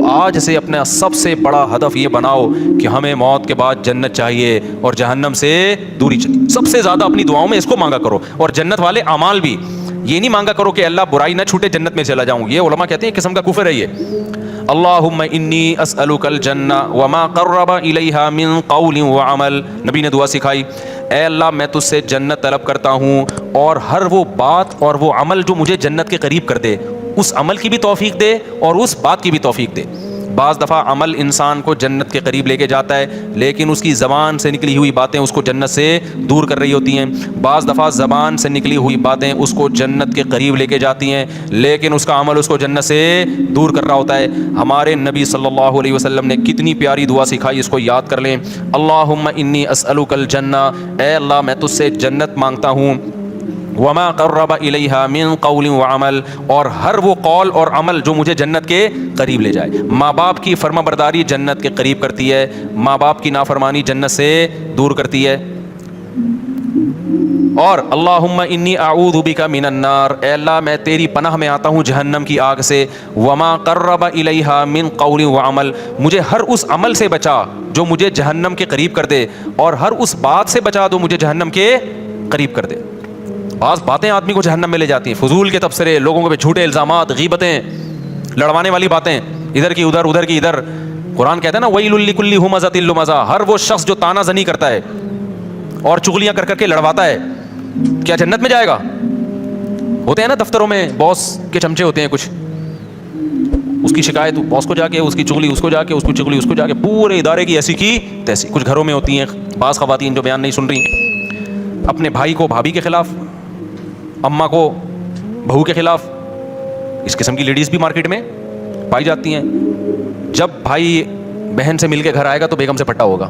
آج سے اپنا سب سے بڑا ہدف یہ بناؤ کہ ہمیں موت کے بعد جنت چاہیے اور جہنم سے دوری چاہیے. سب سے زیادہ اپنی دعاؤں میں اس کو مانگا کرو. اور جنت والے اعمال بھی یہ نہیں مانگا کرو کہ اللہ برائی نہ چھوٹے جنت میں چلا جاؤں. یہ علماء کہتے ہیں ایک قسم کا کفر ہے یہ. اللہم انی اسألک الجنہ وما قرب الیہا من قول وعمل. نبی نے دعا سکھائی, اے اللہ میں تجھ سے جنت طلب کرتا ہوں اور ہر وہ بات اور وہ عمل جو مجھے جنت کے قریب کر دے, اس عمل کی بھی توفیق دے اور اس بات کی بھی توفیق دے. بعض دفعہ عمل انسان کو جنت کے قریب لے کے جاتا ہے لیکن اس کی زبان سے نکلی ہوئی باتیں اس کو جنت سے دور کر رہی ہوتی ہیں. بعض دفعہ زبان سے نکلی ہوئی باتیں اس کو جنت کے قریب لے کے جاتی ہیں لیکن اس کا عمل اس کو جنت سے دور کر رہا ہوتا ہے. ہمارے نبی صلی اللہ علیہ وسلم نے کتنی پیاری دعا سکھائی, اس کو یاد کر لیں. اللہم انی اسألک الجنہ, اے اللہ میں تجھ سے جنت مانگتا ہوں, وما قرب الیہا من قول وعمل, اور ہر وہ قول اور عمل جو مجھے جنت کے قریب لے جائے. ماں باپ کی فرما برداری جنت کے قریب کرتی ہے, ماں باپ کی نافرمانی جنت سے دور کرتی ہے. اور اللہم انی اعوذ بک من النار, اے اللہ میں تیری پناہ میں آتا ہوں جہنم کی آگ سے. وما قرب الیہا من قول وعمل, مجھے ہر اس عمل سے بچا جو مجھے جہنم کے قریب کر دے اور ہر اس بات سے بچا جو مجھے جہنم کے قریب کر دے. بعض باتیں آدمی کو جہنم میں لے جاتی ہیں, فضول کے تبصرے, لوگوں کے جھوٹے الزامات, غیبتیں, لڑوانے والی باتیں, ادھر کی ادھر ادھر کی ادھر. قرآن کہتا ہے نا ویل لکل ہمزۃ لمزہ, ہر وہ شخص جو تانا زنی کرتا ہے اور چغلیاں کر کر کے لڑواتا ہے کیا جنت میں جائے گا؟ ہوتے ہیں نا دفتروں میں باس کے چمچے ہوتے ہیں کچھ, اس کی شکایت باس کو جا کے, اس کی چغلی اس کو جا کے, اس کی چغلی اس کو جا کے, پورے ادارے کی ایسی کی تیسی. کچھ گھروں میں ہوتی ہیں بعض خواتین جو بیان نہیں سن رہی, اپنے بھائی کو بھابھی کے خلاف, اماں کو بہو کے خلاف. اس قسم کی لیڈیز بھی مارکیٹ میں پائی جاتی ہیں. جب بھائی بہن سے مل کے گھر آئے گا تو بیگم سے پھٹا ہوگا,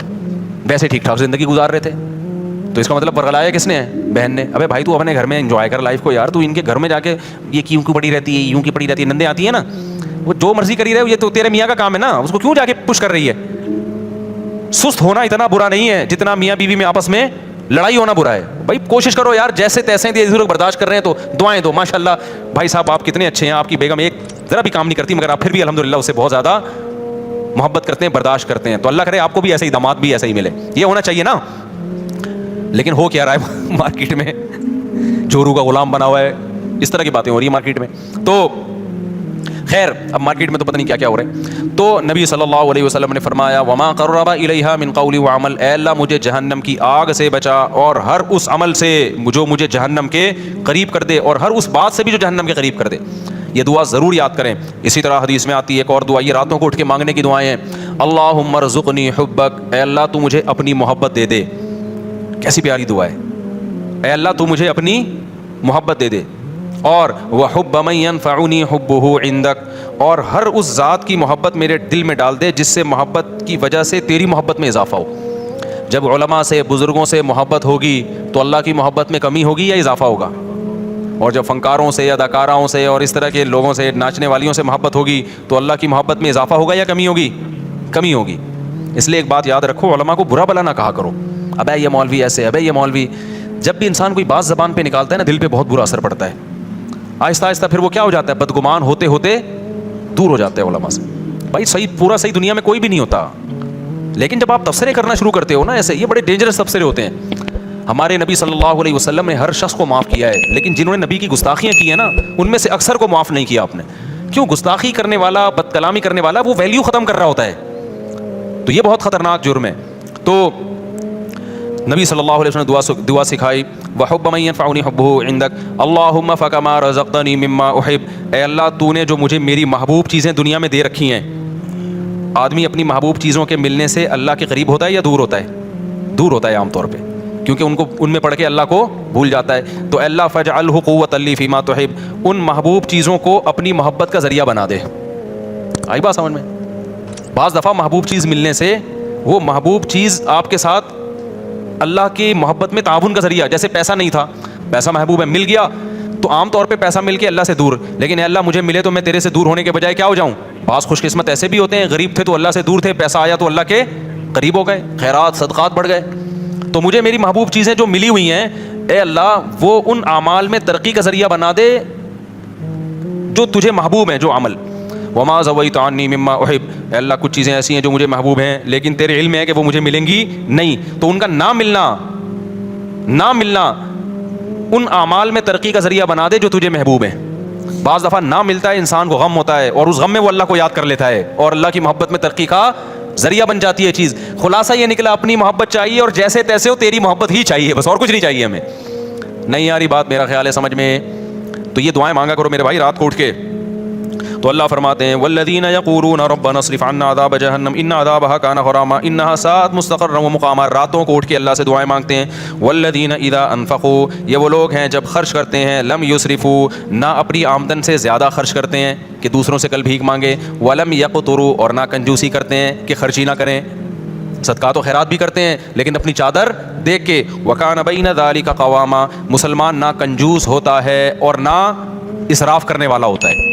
ویسے ٹھیک ٹھاک زندگی گزار رہے تھے, تو اس کا مطلب ورغلایا کس نے ہے؟ بہن نے. ابے بھائی تو اپنے گھر میں انجوائے کر لائف کو یار, تو ان کے گھر میں جا کے یہ کیوں پڑی رہتی ہے, یوں کی پڑی رہتی ہے, نندیں آتی ہیں نا, وہ جو مرضی کری رہے, یہ تو تیرے میاں کا کام ہے نا, اس کو کیوں جا کے پش کر رہی ہے؟ سست ہونا اتنا برا نہیں ہے جتنا میاں بیوی میں آپس میں لڑائی ہونا برا ہے. بھائی کوشش کرو یار, جیسے تیسے لوگ برداشت کر رہے ہیں تو دعائیں دو. ماشاء اللہ بھائی صاحب آپ کتنے اچھے ہیں, آپ کی بیگم ایک ذرا بھی کام نہیں کرتی مگر آپ پھر بھی الحمدللہ اسے بہت زیادہ محبت کرتے ہیں, برداشت کرتے ہیں. تو اللہ کرے آپ کو بھی ایسے ہی داماد بھی ایسا ہی ملے, یہ ہونا چاہیے نا. لیکن ہو کیا رہا ہے مارکیٹ میں, چورو کا غلام بنا ہوا ہے, اس طرح کی باتیں ہو رہی ہیں مارکیٹ میں. تو خیر اب مارکیٹ میں تو پتہ نہیں کیا کیا ہو رہا ہے. تو نبی صلی اللہ علیہ وسلم نے فرمایا وما قرب الیہا من قول وعمل, اے اللہ مجھے جہنم کی آگ سے بچا اور ہر اس عمل سے جو مجھے جہنم کے قریب کر دے اور ہر اس بات سے بھی جو جہنم کے قریب کر دے. یہ دعا ضرور یاد کریں. اسی طرح حدیث میں آتی ہے ایک اور دعا, یہ راتوں کو اٹھ کے مانگنے کی دعائیں ہیں. اللہم ارزقنی حبک, اے اللہ تو مجھے اپنی محبت دے دے. کیسی پیاری دعا ہے, اے اللہ تو مجھے اپنی محبت دے دے. اور وحب من ينفعنی حبہ عندک, اور ہر اس ذات کی محبت میرے دل میں ڈال دے جس سے محبت کی وجہ سے تیری محبت میں اضافہ ہو. جب علماء سے بزرگوں سے محبت ہوگی تو اللہ کی محبت میں کمی ہوگی یا اضافہ ہوگا؟ اور جب فنکاروں سے, اداکاراؤں سے اور اس طرح کے لوگوں سے, ناچنے والیوں سے محبت ہوگی تو اللہ کی محبت میں اضافہ ہوگا یا کمی ہوگی؟ کمی ہوگی. اس لیے ایک بات یاد رکھو, علماء کو برا بلا نہ کہا کرو, ابے یہ مولوی ایسے, ابے یہ مولوی. جب بھی انسان کوئی بات زبان پہ نکالتا ہے نا دل پہ بہت برا اثر پڑتا ہے. آہستہ آہستہ پھر وہ کیا ہو جاتا ہے, بدگمان ہوتے ہوتے دور ہو جاتے ہیں علماء سے. بھائی صحیح پورا صحیح دنیا میں کوئی بھی نہیں ہوتا, لیکن جب آپ تبصرے کرنا شروع کرتے ہو نا ایسے, یہ بڑے ڈینجرس تبصرے ہوتے ہیں. ہمارے نبی صلی اللہ علیہ وسلم نے ہر شخص کو معاف کیا ہے, لیکن جنہوں نے نبی کی گستاخیاں کی ہیں نا ان میں سے اکثر کو معاف نہیں کیا آپ نے. کیوں؟ گستاخی کرنے والا, بد کلامی کرنے والا وہ ویلیو ختم کر رہا ہوتا ہے, تو یہ بہت خطرناک جرم ہے. تو نبی صلی اللہ علیہ وسلم نے دعا سکھائی وحب من ينفعنی حبہ عندک اللہم فکما رزقتنی مما احب, اے اللہ تو نے جو مجھے میری محبوب چیزیں دنیا میں دے رکھی ہیں. آدمی اپنی محبوب چیزوں کے ملنے سے اللہ کے قریب ہوتا ہے یا دور ہوتا ہے؟ دور ہوتا ہے عام طور پہ, کیونکہ ان میں پڑھ کے اللہ کو بھول جاتا ہے. تو اللہ فاجعلہ قوۃ لی فیما تحب, ان محبوب چیزوں کو اپنی محبت کا ذریعہ بنا دے. آئی بات سمجھ میں؟ بعض دفعہ محبوب چیز ملنے سے وہ محبوب چیز آپ کے ساتھ اللہ کی محبت میں تعاون کا ذریعہ, جیسے پیسہ نہیں تھا, پیسہ محبوب ہے, مل گیا تو عام طور پہ پیسہ مل کے اللہ سے دور, لیکن اے اللہ مجھے ملے تو میں تیرے سے دور ہونے کے بجائے کیا ہو جاؤں. بعض خوش قسمت ایسے بھی ہوتے ہیں, غریب تھے تو اللہ سے دور تھے, پیسہ آیا تو اللہ کے قریب ہو گئے, خیرات صدقات بڑھ گئے. تو مجھے میری محبوب چیزیں جو ملی ہوئی ہیں اے اللہ وہ ان اعمال میں ترقی کا ذریعہ بنا دے جو تجھے محبوب ہیں, جو عمل. وما زویت عنی مما احب، اے اللہ کچھ چیزیں ایسی ہیں جو مجھے محبوب ہیں لیکن تیرے علم ہے کہ وہ مجھے ملیں گی نہیں، تو ان کا نہ ملنا ان اعمال میں ترقی کا ذریعہ بنا دے جو تجھے محبوب ہیں۔ بعض دفعہ نہ ملتا ہے، انسان کو غم ہوتا ہے اور اس غم میں وہ اللہ کو یاد کر لیتا ہے اور اللہ کی محبت میں ترقی کا ذریعہ بن جاتی ہے چیز۔ خلاصہ یہ نکلا اپنی محبت چاہیے اور جیسے تیسے ہو تیری محبت ہی چاہیے، بس اور کچھ نہیں چاہیے ہمیں۔ نہیں یاری بات میرا خیال ہے سمجھ میں، تو یہ دعائیں مانگا کرو میرے بھائی رات کو اٹھ کے۔ تو اللہ فرماتے ہیں والذین یقولون ربنا اصرف عنا عذاب جہنم ان عذابها کان غراما انها ساءت مستقرا ومقاما، راتوں کو اٹھ کے اللہ سے دعائیں مانگتے ہیں۔ والذین اذا انفقوا، یہ وہ لوگ ہیں جب خرچ کرتے ہیں، لم یسرفوا، نہ اپنی آمدن سے زیادہ خرچ کرتے ہیں کہ دوسروں سے کل بھیک مانگے، ولم یقتروا، اور نہ کنجوسی کرتے ہیں کہ خرچی نہ کریں، صدقات و خیرات بھی کرتے ہیں لیکن اپنی چادر دیکھ کے۔ وکان بین ذلک قواما، مسلمان نہ کنجوس ہوتا ہے اور نہ اسراف کرنے والا ہوتا ہے،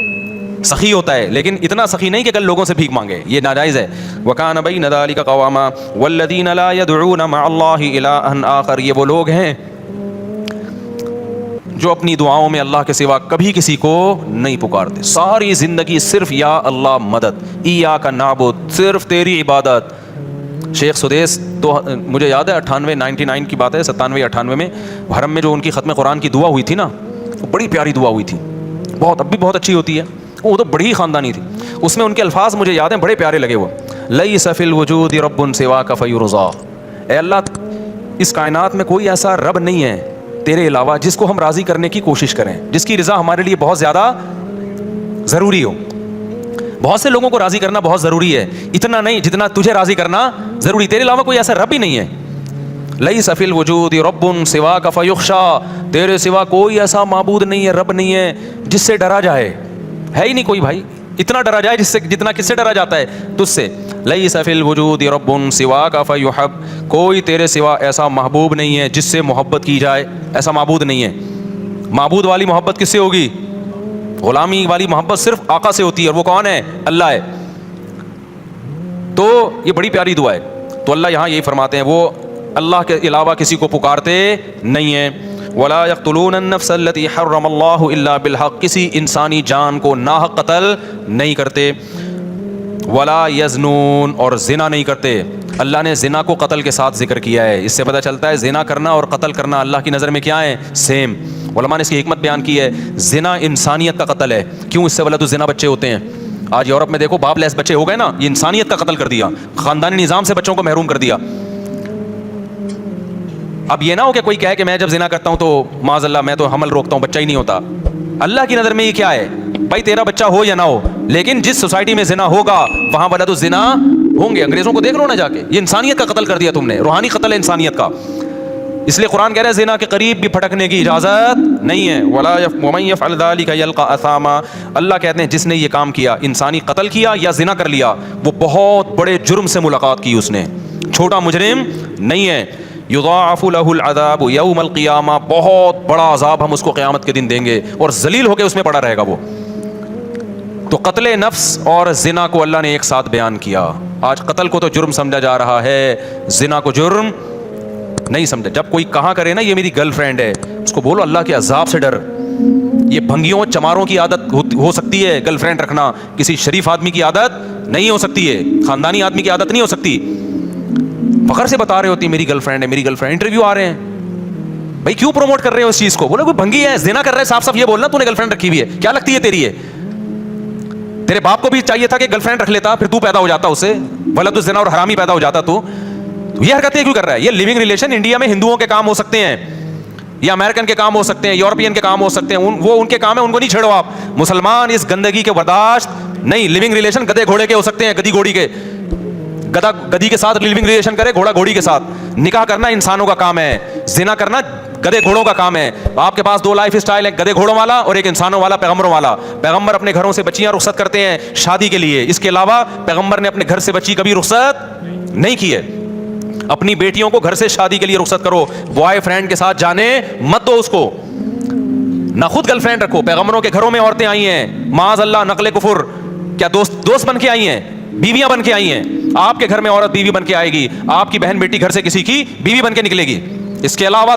سخی ہوتا ہے لیکن اتنا سخی نہیں کہ کل لوگوں سے بھیک مانگے، یہ ناجائز ہے۔ وَكَانَ بَيْنَ ذَلِكَ قَوَامًا وَالَّذِينَ لَا يَدْعُونَ مَعَ اللَّهِ إِلَٰهًا آخَرَ، یہ وہ لوگ ہیں جو اپنی دعاؤں میں اللہ کے سوا کبھی کسی کو نہیں پکارتے، ساری زندگی صرف یا اللہ مدد، ایاک نعبد، صرف تیری عبادت۔ شیخ سدیس تو مجھے یاد ہے 99 کی بات ہے، 97 میں حرم میں جو ان کی ختم قرآن کی دعا ہوئی تھی نا، وہ بڑی پیاری دعا ہوئی تھی، بہت اب بھی بہت اچھی ہوتی ہے، وہ تو بڑی ہی خاندانی تھی۔ اس میں ان کے الفاظ مجھے یاد ہیں، بڑے پیارے لگے وہ، لیس فی الوجود رب سواک فیرضا، اے اللہ اس کائنات میں کوئی ایسا رب نہیں ہے تیرے علاوہ جس کو ہم راضی کرنے کی کوشش کریں، جس کی رضا ہمارے لیے بہت زیادہ ضروری ہو۔ بہت سے لوگوں کو راضی کرنا بہت ضروری ہے، اتنا نہیں جتنا تجھے راضی کرنا ضروری، تیرے علاوہ کوئی ایسا رب ہی نہیں ہے۔ لیس فی الوجود رب سواک فیخشا، تیرے سوا کوئی ایسا معبود نہیں ہے، رب نہیں ہے جس سے ڈرا جائے، ہے ہی نہیں کوئی بھائی، اتنا ڈرا جائے جتنا کس سے ڈرا جاتا ہے، تجھ سے۔ لیس فی الوجود رب سواک فیحب، کوئی تیرے سوا ایسا محبوب نہیں ہے جس سے محبت کی جائے، ایسا معبود نہیں ہے۔ معبود والی محبت کس سے ہوگی؟ غلامی والی محبت صرف آقا سے ہوتی ہے، اور وہ کون ہے؟ اللہ ہے۔ تو یہ بڑی پیاری دعا ہے۔ تو اللہ یہاں یہی فرماتے ہیں وہ اللہ کے علاوہ کسی کو پکارتے نہیں ہیں۔ ولا يقتلون النفس التي حرم اللہ الا بالحق، کسی انسانی جان کو ناحق قتل نہیں کرتے۔ ولا یزنون، اور زنا نہیں کرتے۔ اللہ نے زنا کو قتل کے ساتھ ذکر کیا ہے، اس سے پتہ چلتا ہے زنا کرنا اور قتل کرنا اللہ کی نظر میں کیا ہے؟ سیم۔ علماء نے اس کی حکمت بیان کی ہے، زنا انسانیت کا قتل ہے۔ کیوں؟ اس سے ولد الزنا بچے ہوتے ہیں۔ آج یورپ میں دیکھو باپ لیس بچے ہو گئے نا، یہ انسانیت کا قتل کر دیا، خاندانی نظام سے بچوں کو محروم کر دیا۔ اب یہ نہ ہو کہ کوئی کہے کہ میں جب زنا کرتا ہوں تو معاذ اللہ میں تو حمل روکتا ہوں، بچہ ہی نہیں ہوتا۔ اللہ کی نظر میں یہ کیا ہے بھائی؟ تیرا بچہ ہو یا نہ ہو، لیکن جس سوسائٹی میں زنا ہوگا وہاں ولد الزنا ہوں گے۔ انگریزوں کو دیکھ لو نا جا کے، یہ انسانیت کا قتل کر دیا تم نے، روحانی قتل ہے انسانیت کا۔ اس لیے قرآن کہہ رہا ہے زنا کے قریب بھی پھٹکنے کی اجازت نہیں ہے۔ وَمَن يَفْعَلْ ذَلِكَ يَلْقَ أَثَامًا، اللہ کہتے ہیں جس نے یہ کام کیا، انسانی قتل کیا یا زنا کر لیا، وہ بہت بڑے جرم سے ملاقات کی، اس نے چھوٹا مجرم نہیں ہے۔ یضاعف له العذاب یوم القیامہ، بہت بڑا عذاب ہم اس کو قیامت کے دن دیں گے اور ذلیل ہو کے اس میں پڑا رہے گا وہ۔ تو قتل نفس اور زنا کو اللہ نے ایک ساتھ بیان کیا۔ آج قتل کو تو جرم سمجھا جا رہا ہے، زنا کو جرم نہیں سمجھا۔ جب کوئی کہاں کرے نا یہ میری گرل فرینڈ ہے، اس کو بولو اللہ کے عذاب سے ڈر۔ یہ بھنگیوں چماروں کی عادت ہو سکتی ہے گرل فرینڈ رکھنا، کسی شریف آدمی کی عادت نہیں ہو سکتی ہے، خاندانی آدمی کی عادت نہیں ہو سکتی۔ فخر سے بتا رہے ہوتی میری گرل فرینڈ ہے، میری گرل فرینڈ، انٹرویو آ رہے ہیں، بھائی کیوں پروموٹ کر رہے ہو اس چیز کو؟ بولے کوئی بھنگی ہے، زنا کر رہا ہے، صاف صاف یہ بولنا تو نے گرل فرینڈ رکھی ہوئی ہے، کیا لگتی ہے تیری ہے؟ تیرے باپ کو بھی چاہیے تھا کہ گرل فرینڈ رکھ لیتا، پھر تو پیدا ہو جاتا، اسے ولد الزنا اور حرامی پیدا ہو جاتا۔ تو یہ حرکتیں کیوں کر رہا ہے؟ یہ لیونگ ریلیشن انڈیا میں ہندوؤں کے کام ہو سکتے ہیں، یا امریکن کے کام ہو سکتے ہیں، یورپین کے کام ہو سکتے ہیں، وہ ان کے کام ہے، ان کو نہیں چھیڑو آپ۔ مسلمان اس گندگی کے برداشت نہیں۔ لیونگ ریلیشن گدے گھوڑے کے ہو سکتے ہیں، گدی گھوڑی کے، گدھا گدی کے ساتھ لیونگ ریلیشن کرے، گھوڑا گھوڑی کے ساتھ۔ نکاح کرنا انسانوں کا کام ہے، زنا کرنا گدے گھوڑوں کا کام ہے۔ آپ کے پاس دو لائف سٹائل ہے، گدے گھوڑوں والا اور ایک انسانوں والا، پیغمبروں والا۔ پیغمبر اپنے گھروں سے بچیاں رخصت کرتے ہیں شادی کے لیے، اس کے علاوہ پیغمبر نے اپنے گھر سے بچی کبھی رخصت نہیں کی ہے۔ اپنی بیٹیوں کو گھر سے شادی کے لیے رخصت کرو، بوائے فرینڈ کے ساتھ جانے مت دو اس کو، نہ خود گرل فرینڈ رکھو۔ پیغمبروں کے گھروں میں عورتیں آئی ہیں معاذ اللہ نقل کفر، کیا دوست بن کے آئی ہیں، بیویاں بن کے آئی ہیں۔ آپ کے گھر میں عورت بیوی بن کے آئے گی، آپ کی بہن بیٹی گھر سے کسی کی بیوی بن کے نکلے گی۔ اس کے علاوہ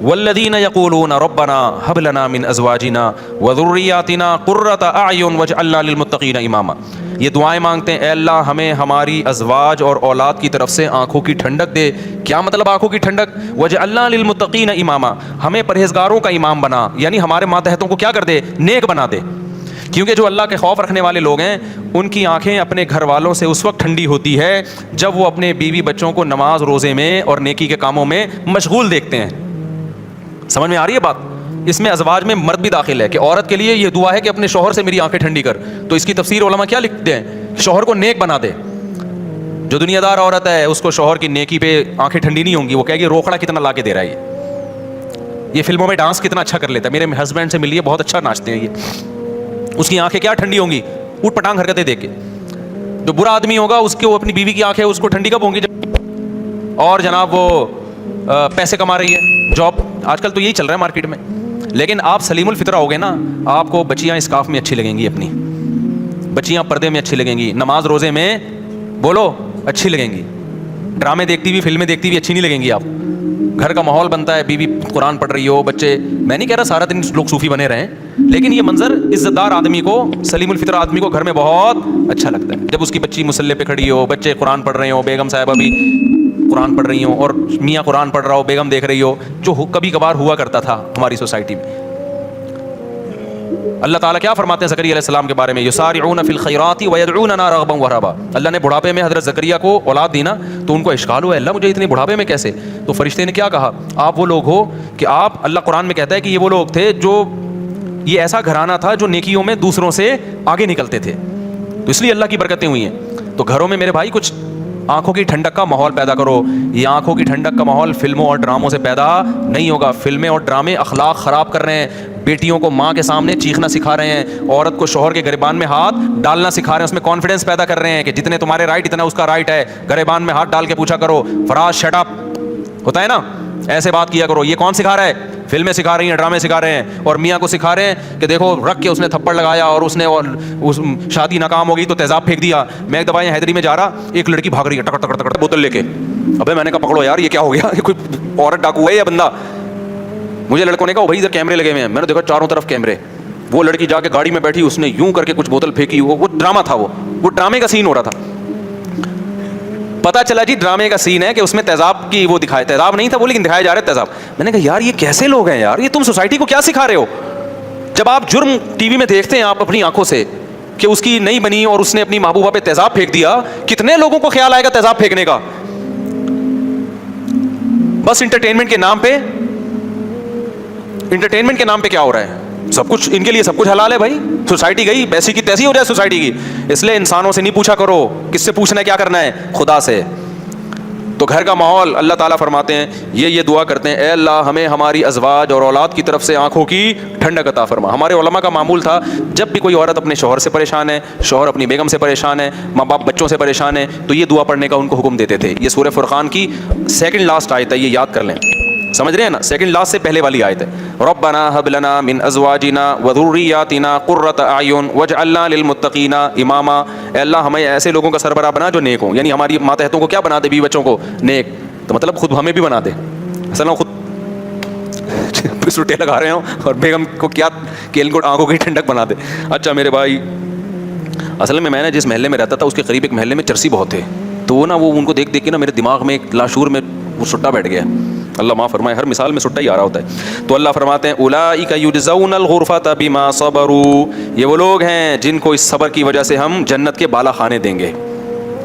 والذین یقولون ربنا هب لنا من ازواجنا وذریاتنا قرۃ اعین واجعلنا للمتقین اماما. یہ دعائیں مانگتے ہیں، اے اللہ ہمیں ہماری ازواج اور اولاد کی طرف سے آنکھوں کی ٹھنڈک دے. کیا مطلب آنکھوں کی ٹھنڈک؟ واجعلنا للمتقین اماما، ہمیں پرہیزگاروں کا امام بنا، یعنی ہمارے ماتحتوں کو کیا کر دے؟ نیک بنا دے. کیونکہ جو اللہ کے خوف رکھنے والے لوگ ہیں ان کی آنکھیں اپنے گھر والوں سے اس وقت ٹھنڈی ہوتی ہے جب وہ اپنے بیوی بچوں کو نماز روزے میں اور نیکی کے کاموں میں مشغول دیکھتے ہیں. سمجھ میں آ رہی ہے بات؟ اس میں ازواج میں مرد بھی داخل ہے کہ عورت کے لیے یہ دعا ہے کہ اپنے شوہر سے میری آنکھیں ٹھنڈی کر. تو اس کی تفسیر علماء کیا لکھتے ہیں؟ شوہر کو نیک بنا دے. جو دنیا دار عورت ہے اس کو شوہر کی نیکی پہ آنکھیں ٹھنڈی نہیں ہوں گی، وہ کہے گی روکڑا کتنا لا کے دے رہا ہے یہ فلموں میں ڈانس کتنا اچھا کر لیتا ہے، میرے ہسبینڈ سے ملیے بہت اچھا ناچتے ہیں یہ. اس کی آنکھیں کیا ٹھنڈی ہوں گی؟ اوٹ پٹانگ حرکتیں دیکھ کے. جو برا آدمی ہوگا اس کے وہ اپنی بیوی کی آنکھیں اس کو ٹھنڈی کب ہوں گی؟ اور جناب وہ پیسے کما رہی ہے، جاب، آج کل تو یہی چل رہا ہے مارکیٹ میں. لیکن آپ سلیم الفطرہ ہوگے نا، آپ کو بچیاں اسکارف میں اچھی لگیں گی، اپنی بچیاں پردے میں اچھی لگیں گی، نماز روزے میں بولو اچھی لگیں گی. ڈرامے دیکھتی ہوئی، فلمیں دیکھتی ہوئی اچھی نہیں لگیں گی. آپ گھر کا ماحول بنتا ہے، بیوی قرآن پڑھ رہی ہو، بچے، میں نہیں کہہ رہا سارا دن لوگ صوفی بنے رہیں، لیکن یہ منظر عزت دار آدمی کو، سلیم الفطر آدمی کو گھر میں بہت اچھا لگتا ہے جب اس کی بچی مصلی پہ کھڑی ہو، بچے قرآن پڑھ رہے ہو، بیگم صاحبہ بھی قرآن پڑھ رہی ہوں اور میاں قرآن پڑھ رہا ہو، بیگم دیکھ رہی ہو، جو کبھی کبھار ہوا کرتا تھا ہماری سوسائٹی میں. اللہ تعالیٰ کیا فرماتے ہیں زکریا علیہ السلام کے بارے میں؟ یسارعون فی الخیرات ویدعوننا رغبا ورہبا. اللہ نے بڑھاپے میں حضرت زکریا کو اولاد دی نا، تو ان کو اشکال ہوا، اللہ مجھے اتنے بڑھاپے میں کیسے؟ تو فرشتے نے کیا کہا؟ آپ وہ لوگ ہو کہ آپ، اللہ قرآن میں کہتا ہے کہ یہ وہ لوگ تھے جو، یہ ایسا گھرانہ تھا جو نیکیوں میں دوسروں سے آگے نکلتے تھے، تو اس لیے اللہ کی برکتیں ہوئی ہیں. تو گھروں میں میرے بھائی کچھ آنکھوں کی ٹھنڈک کا ماحول پیدا کرو. یہ آنکھوں کی ٹھنڈک کا ماحول فلموں اور ڈراموں سے پیدا نہیں ہوگا. فلمیں اور ڈرامے اخلاق خراب کر رہے ہیں، بیٹیوں کو ماں کے سامنے چیخنا سکھا رہے ہیں، عورت کو شوہر کے گریبان میں ہاتھ ڈالنا سکھا رہے ہیں، اس میں کانفیڈنس پیدا کر رہے ہیں کہ جتنے تمہارے رائٹ اتنا اس کا رائٹ ہے. گریبان میں ہاتھ ڈال کے پوچھا کرو، فراز شٹ اپ، ہوتا ہے نا، ایسے بات کیا کرو. یہ کون سکھا رہا ہے؟ فلمیں سکھا رہی ہیں، ڈرامے سکھا رہے ہیں. اور میاں کو سکھا رہے ہیں کہ دیکھو رکھ کے اس نے تھپڑ لگایا اور اس نے شادی ناکام ہو گئی تو تیزاب پھینک دیا. میں ایک دفعہ یہاں حیدری میں جا رہا، ایک لڑکی بھاگ رہی ہے ٹکر ٹکر ٹکر بوتل لے کے. ابے میں نے کہا پکڑو یار، یہ کیا ہو گیا؟ یہ کوئی عورت ڈاکو ہے یا بندہ؟ مجھے لڑکوں نے کہا بھائی ادھر کیمرے لگے ہوئے ہیں. میں نے دیکھا چاروں طرف کیمرے. وہ لڑکی جا کے گاڑی میں بیٹھی، اس نے یوں کر کے کچھ بوتل پھینکی. وہ ڈرامہ تھا، وہ ڈرامے کا سین ہو رہا تھا. پتا چلا جی ڈرامے کا سین ہے کہ اس میں تیزاب کی وہ دکھایا، تیزاب نہیں تھا وہ لیکن دکھایا جا رہا ہے تیزاب. میں نے کہا یار یہ کیسے لوگ ہیں یار، یہ تم سوسائٹی کو کیا سکھا رہے ہو؟ جب آپ جرم ٹی وی میں دیکھتے ہیں آپ اپنی آنکھوں سے کہ اس کی نہیں بنی اور اس نے اپنی محبوبہ پہ تیزاب پھینک دیا، کتنے لوگوں کو خیال آئے گا تیزاب پھینکنے کا؟ بس انٹرٹینمنٹ کے نام پہ، انٹرٹینمنٹ کے نام پہ کیا ہو رہا ہے؟ سب کچھ ان کے لیے سب کچھ حلال ہے بھائی. سوسائٹی گئی پیسی کی تیسی ہو جائے سوسائٹی کی. اس لیے انسانوں سے نہیں پوچھا کرو، کس سے پوچھنا ہے کیا کرنا ہے؟ خدا سے. تو گھر کا ماحول، اللہ تعالیٰ فرماتے ہیں یہ دعا کرتے ہیں، اے اللہ ہمیں ہماری ازواج اور اولاد کی طرف سے آنکھوں کی ٹھنڈک عطا فرما. ہمارے علماء کا معمول تھا جب بھی کوئی عورت اپنے شوہر سے پریشان ہے، شوہر اپنی بیگم سے پریشان ہے، ماں باپ بچوں سے پریشان ہے، تو یہ دعا پڑھنے کا ان کو حکم دیتے تھے. یہ سورہ فرقان کی سیکنڈ لاسٹ آیت ہے، یہ یاد کر لیں. سمجھ رہے ہیں نا؟ سیکنڈ لاسٹ سے پہلے والی آیت ہے. ربنا هب لنا من ازواجنا وذرياتنا قرۃ اعین واجعلنا للمتقین اماما. اے اللہ ہمیں ایسے لوگوں کا سربراہ بنا جو نیک ہوں، یعنی ہماری ماتحتوں کو کیا بنا دے؟ بیوی بچوں کو نیک. تو مطلب خود ہمیں بھی بنا دے. اصل خود سٹے لگا رہے ہوں اور بیگم کو کیا کہ ان کو آنکھوں کی ٹھنڈک بنا دے. اچھا میرے بھائی، اصل میں نے جس محلے میں رہتا تھا اس کے قریب ایک محلے میں چرسی بہت تھے. تو وہ نا وہ ان کو دیکھ دیکھ کے نا میرے دماغ میں ایک لاشور میں وہ سٹا بیٹھ گیا. اللہ معاف فرمائے، ہر مثال میں سٹا ہی آ رہا ہوتا ہے. تو اللہ فرماتے ہیں اولئک یجزون الغرفۃ بما صبروا. یہ وہ لوگ ہیں جن کو اس صبر کی وجہ سے ہم جنت کے بالا خانے دیں گے.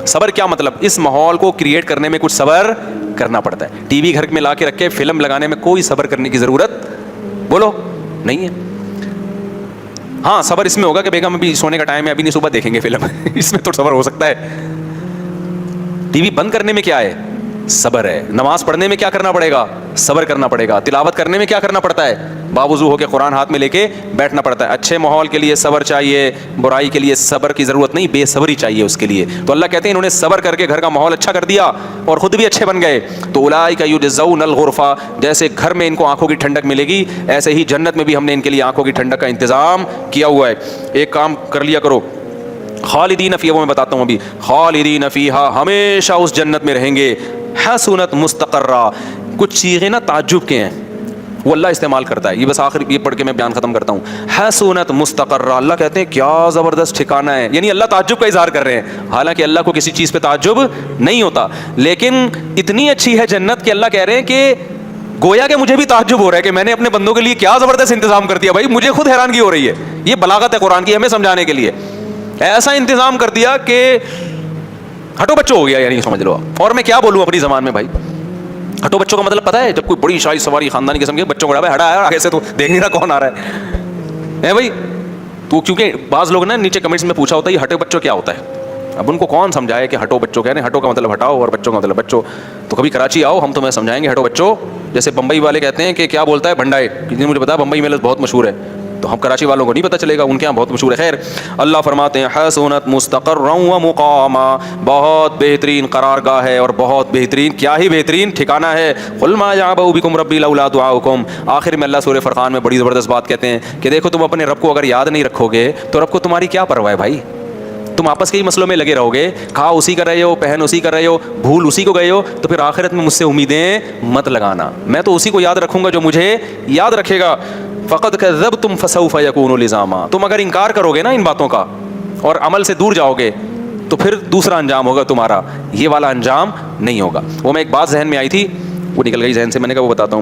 صبر کیا مطلب؟ اس ماحول کو کریٹ کرنے میں کچھ صبر کرنا پڑتا ہے. ٹی وی گھر میں لا کے رکھے، فلم لگانے میں کوئی صبر کرنے کی ضرورت بولو نہیں ہے. ہاں صبر اس میں ہوگا کہ بیگم ابھی سونے کا ٹائم ہے، ابھی نہیں صبح دیکھیں گے فلم اس میں تو صبر ہو سکتا ہے. ٹی وی بند کرنے میں کیا ہے؟ صبر ہے. نماز پڑھنے میں کیا کرنا پڑے گا؟ صبر کرنا پڑے گا. تلاوت کرنے میں کیا کرنا پڑتا ہے؟ باوضو ہو کے قرآن ہاتھ میں لے کے بیٹھنا پڑتا ہے. اچھے ماحول کے لیے صبر چاہیے، برائی کے لیے صبر کی ضرورت نہیں، بے صبری چاہیے اس کے لیے. تو اللہ کہتے ہیں انہوں نے صبر کر کے گھر کا ماحول اچھا کر دیا اور خود بھی اچھے بن گئے. تو اولئک یجزون الغرفہ، جیسے گھر میں ان کو آنکھوں کی ٹھنڈک ملے گی، ایسے ہی جنت میں بھی ہم نے ان کے لیے آنکھوں کی ٹھنڈک کا انتظام کیا ہوا ہے. ایک کام کر لیا کرو، خالدین فیہا، وہ میں بتاتا ہوں ابھی، خالدین فیہا، ہمیشہ اس جنت میں رہیں گے. حسنت مستقرہ، کچھ صیغے نا تعجب کے ہیں. وہ اللہ استعمال کرتا ہے. یہ بس آخر یہ پڑھ کے میں بیان ختم کرتا ہوں. حسنت مستقرہ, اللہ کہتے ہیں کیا زبردست ٹھکانہ ہے, یعنی اللہ تعجب کا اظہار کر رہے ہیں, حالانکہ اللہ کو کسی چیز پہ تعجب نہیں ہوتا, لیکن اتنی اچھی ہے جنت کہ اللہ کہہ رہے ہیں کہ گویا کہ مجھے بھی تعجب ہو رہا ہے کہ میں نے اپنے بندوں کے لیے کیا زبردست انتظام کر دیا. بھائی مجھے خود حیرانگی ہو رہی ہے, یہ بلاغت ہے قرآن کی ہمیں سمجھانے کے لیے. ایسا انتظام کر دیا کہ ہٹو بچوں ہو گیا, یعنی سمجھ لو. اور میں کیا بولوں اپنی زبان میں بھائی, ہٹو بچوں کا مطلب پتہ ہے, جب کوئی بڑی شاہی سواری خاندانی قسم کے بچوں کو ہٹا ہے آگے سے تو دیکھ نہیں رہا کون آ رہا ہے بھائی. تو کیونکہ بعض لوگ نا نیچے کمنٹس میں پوچھا ہوتا ہے یہ ہٹو بچوں کیا ہوتا ہے. اب ان کو کون سمجھائے کہ ہٹو بچوں کہنے, ہٹو کا مطلب ہٹاؤ اور بچوں کا مطلب بچوں. تو کبھی کراچی آؤ, ہم تمہیں سمجھائیں گے ہٹو بچوں. جیسے بمبئی والے کہتے ہیں کہ کیا بولتا ہے بھنڈائے, کسی نے مجھے بتایا بمبئی میں بہت مشہور ہے, تو ہم کراچی والوں کو نہیں پتہ چلے گا, ان کے یہاں بہت مشہور ہے. خیر, اللہ فرماتے ہیں حسنت مستقرا و مقاما, بہت بہترین قرارگاہ ہے اور بہت بہترین, کیا ہی بہترین ٹھکانہ ہے. قل ما یعبأ بکم ربی لولا دعاؤکم. آخر میں اللہ سورہ فرقان میں بڑی زبردست بات کہتے ہیں کہ دیکھو تم اپنے رب کو اگر یاد نہیں رکھو گے تو رب کو تمہاری کیا پرواہ ہے بھائی. تم آپس کے ہی مسئلوں میں لگے رہو گے, کھا اسی کر رہے ہو, پہن اسی کر رہے ہو, بھول اسی کو گئے ہو, تو پھر آخرت میں مجھ سے امیدیں مت لگانا. میں تو اسی کو یاد رکھوں گا جو مجھے یاد رکھے گا. فقد کذبتم فسوف یکون لزاما. تم اگر انکار کرو گے نا ان باتوں کا اور عمل سے دور جاؤ گے تو پھر دوسرا انجام ہوگا تمہارا, یہ والا انجام نہیں ہوگا. وہ میں ایک بات ذہن میں آئی تھی, وہ نکل گئی ذہن سے, میں نے کہا وہ بتاتا ہوں میں.